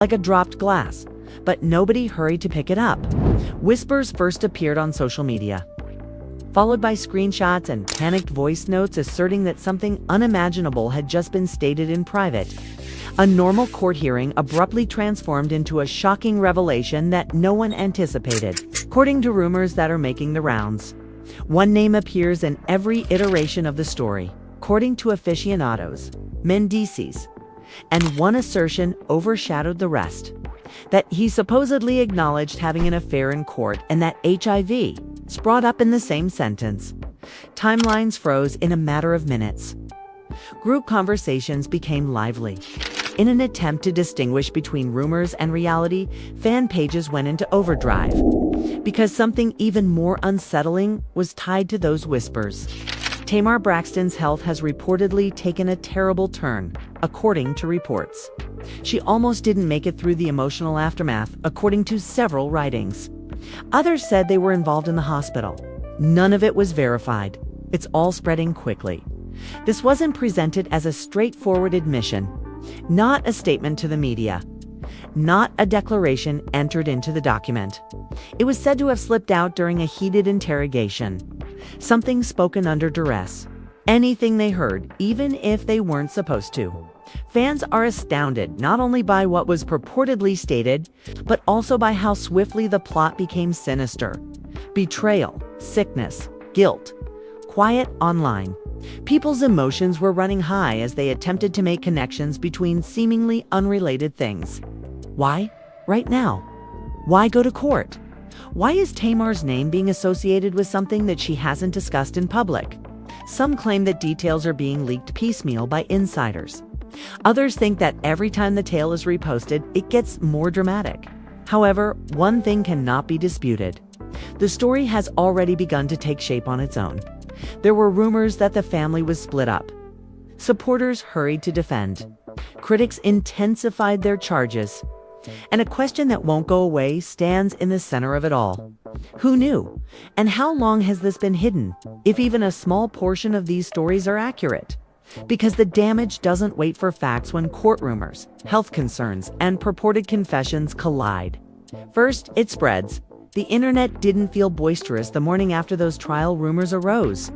like a dropped glass, but nobody hurried to pick it up. Whispers first appeared on social media, followed by screenshots and panicked voice notes asserting that something unimaginable had just been stated in private. A normal court hearing abruptly transformed into a shocking revelation that no one anticipated, according to rumors that are making the rounds. One name appears in every iteration of the story, according to aficionados, Mendeecees, and one assertion overshadowed the rest, that he supposedly acknowledged having an affair in court and that HIV is brought up in the same sentence. Timelines froze in a matter of minutes. Group conversations became lively. In an attempt to distinguish between rumors and reality, fan pages went into overdrive, because something even more unsettling was tied to those whispers. Tamar Braxton's health has reportedly taken a terrible turn, according to reports. She almost didn't make it through the emotional aftermath, according to several writings. Others said they were involved in the hospital. None of it was verified. It's all spreading quickly. This wasn't presented as a straightforward admission, not a statement to the media, not a declaration entered into the document. It was said to have slipped out during a heated interrogation, something spoken under duress, anything they heard, even if they weren't supposed to. Fans are astounded not only by what was purportedly stated, but also by how swiftly the plot became sinister. Betrayal, sickness, guilt. Quiet online. People's emotions were running high as they attempted to make connections between seemingly unrelated things. Why? Right now. Why go to court? Why is Tamar's name being associated with something that she hasn't discussed in public? Some claim that details are being leaked piecemeal by insiders. Others think that every time the tale is reposted, it gets more dramatic. However, one thing cannot be disputed. The story has already begun to take shape on its own. There were rumors that the family was split up. Supporters hurried to defend. Critics intensified their charges. And a question that won't go away stands in the center of it all. Who knew? And how long has this been hidden, if even a small portion of these stories are accurate? Because the damage doesn't wait for facts when court rumors, health concerns, and purported confessions collide. First, it spreads. The internet didn't feel boisterous the morning after those trial rumors arose.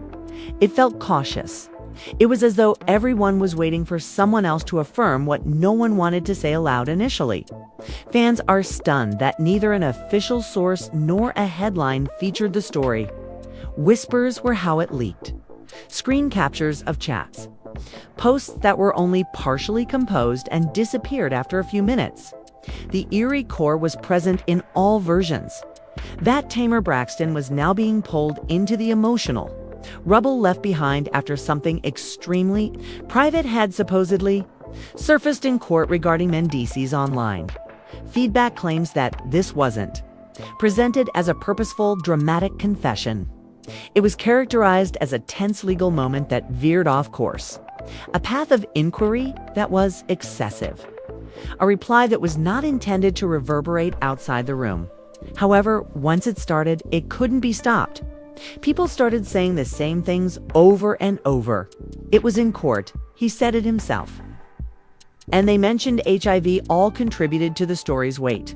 It felt cautious. It was as though everyone was waiting for someone else to affirm what no one wanted to say aloud initially. Fans are stunned that neither an official source nor a headline featured the story. Whispers were how it leaked. Screen captures of chats. Posts that were only partially composed and disappeared after a few minutes. The eerie core was present in all versions. That Tamar Braxton was now being pulled into the emotional. Rubble left behind after something extremely private had supposedly surfaced in court regarding Mendeecees online. Feedback claims that this wasn't presented as a purposeful, dramatic confession. It was characterized as a tense legal moment that veered off course. A path of inquiry that was excessive. A reply that was not intended to reverberate outside the room. However, once it started, it couldn't be stopped. People started saying the same things over and over. It was in court. He said it himself. And they mentioned HIV all contributed to the story's weight.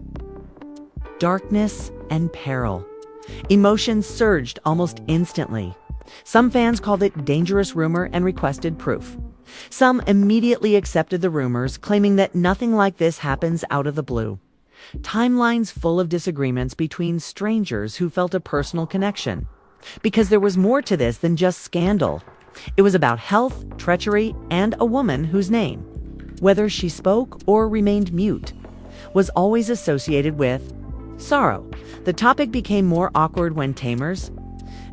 Darkness and peril. Emotions surged almost instantly. Some fans called it dangerous rumor and requested proof. Some immediately accepted the rumors, claiming that nothing like this happens out of the blue. Timelines full of disagreements between strangers who felt a personal connection. Because there was more to this than just scandal. It was about health, treachery, and a woman whose name, whether she spoke or remained mute, was always associated with sorrow. The topic became more awkward when Tamar's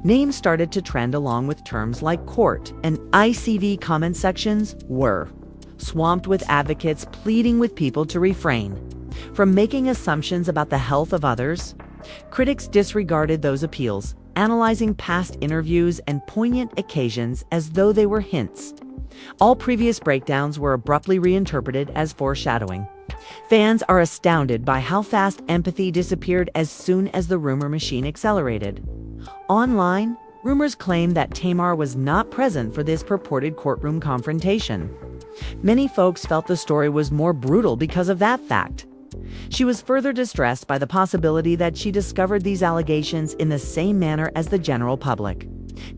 name started to trend along with terms like court, and ICV comment sections were swamped with advocates pleading with people to refrain from making assumptions about the health of others. Critics disregarded those appeals, analyzing past interviews and poignant occasions as though they were hints. All previous breakdowns were abruptly reinterpreted as foreshadowing. Fans are astounded by how fast empathy disappeared as soon as the rumor machine accelerated. Online, rumors claim that Tamar was not present for this purported courtroom confrontation. Many folks felt the story was more brutal because of that fact. She was further distressed by the possibility that she discovered these allegations in the same manner as the general public.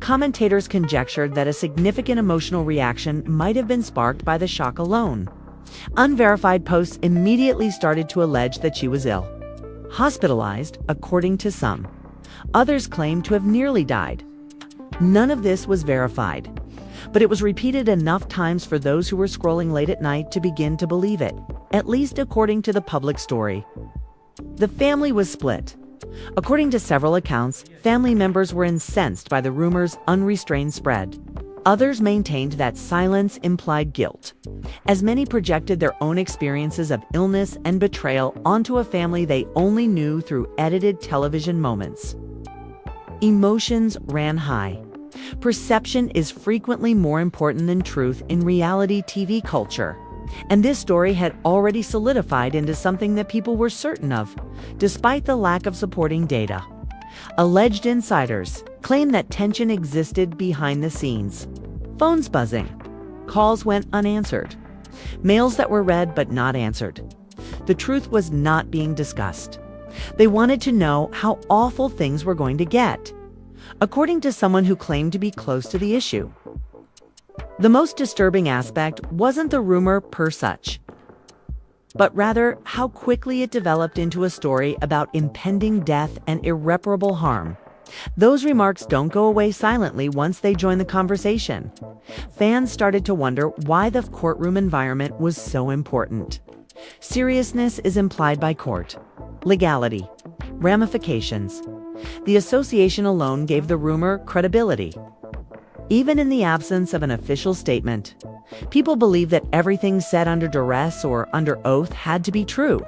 Commentators conjectured that a significant emotional reaction might have been sparked by the shock alone. Unverified posts immediately started to allege that she was ill. Hospitalized, according to some. Others claimed to have nearly died. None of this was verified, but it was repeated enough times for those who were scrolling late at night to begin to believe it, at least according to the public story. The family was split. According to several accounts, family members were incensed by the rumor's unrestrained spread. Others maintained that silence implied guilt, as many projected their own experiences of illness and betrayal onto a family they only knew through edited television moments. Emotions ran high. Perception is frequently more important than truth in reality TV culture, and this story had already solidified into something that people were certain of, despite the lack of supporting data. Alleged insiders claim that tension existed behind the scenes. Phones buzzing. Calls went unanswered. Mails that were read but not answered. The truth was not being discussed. They wanted to know how awful things were going to get, according to someone who claimed to be close to the issue. The most disturbing aspect wasn't the rumor per such, but rather how quickly it developed into a story about impending death and irreparable harm. Those remarks don't go away silently once they join the conversation. Fans started to wonder why the courtroom environment was so important. Seriousness is implied by court. Legality. Ramifications. The association alone gave the rumor credibility. Even in the absence of an official statement, people believed that everything said under duress or under oath had to be true.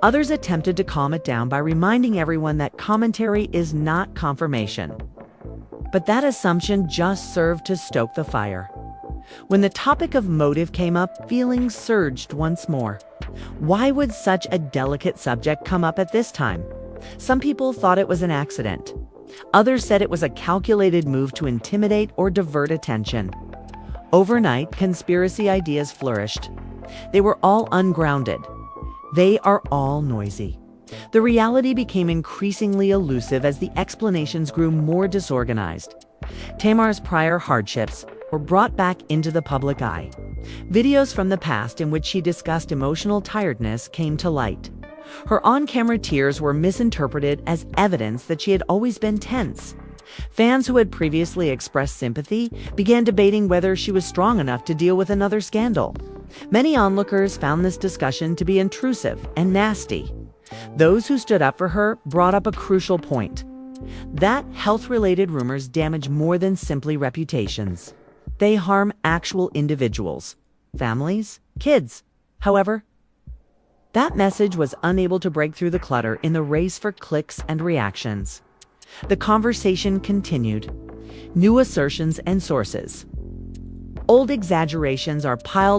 Others attempted to calm it down by reminding everyone that commentary is not confirmation. But that assumption just served to stoke the fire. When the topic of motive came up, feelings surged once more. Why would such a delicate subject come up at this time? Some people thought it was an accident. Others said it was a calculated move to intimidate or divert attention. Overnight, conspiracy ideas flourished. They were all ungrounded. They are all noisy. The reality became increasingly elusive as the explanations grew more disorganized. Tamar's prior hardships were brought back into the public eye. Videos from the past in which she discussed emotional tiredness came to light. Her on-camera tears were misinterpreted as evidence that she had always been tense. Fans who had previously expressed sympathy began debating whether she was strong enough to deal with another scandal. Many onlookers found this discussion to be intrusive and nasty. Those who stood up for her brought up a crucial point: that health-related rumors damage more than simply reputations. They harm actual individuals, families, kids. However, that message was unable to break through the clutter in the race for clicks and reactions. The conversation continued. New assertions and sources. Old exaggerations are piled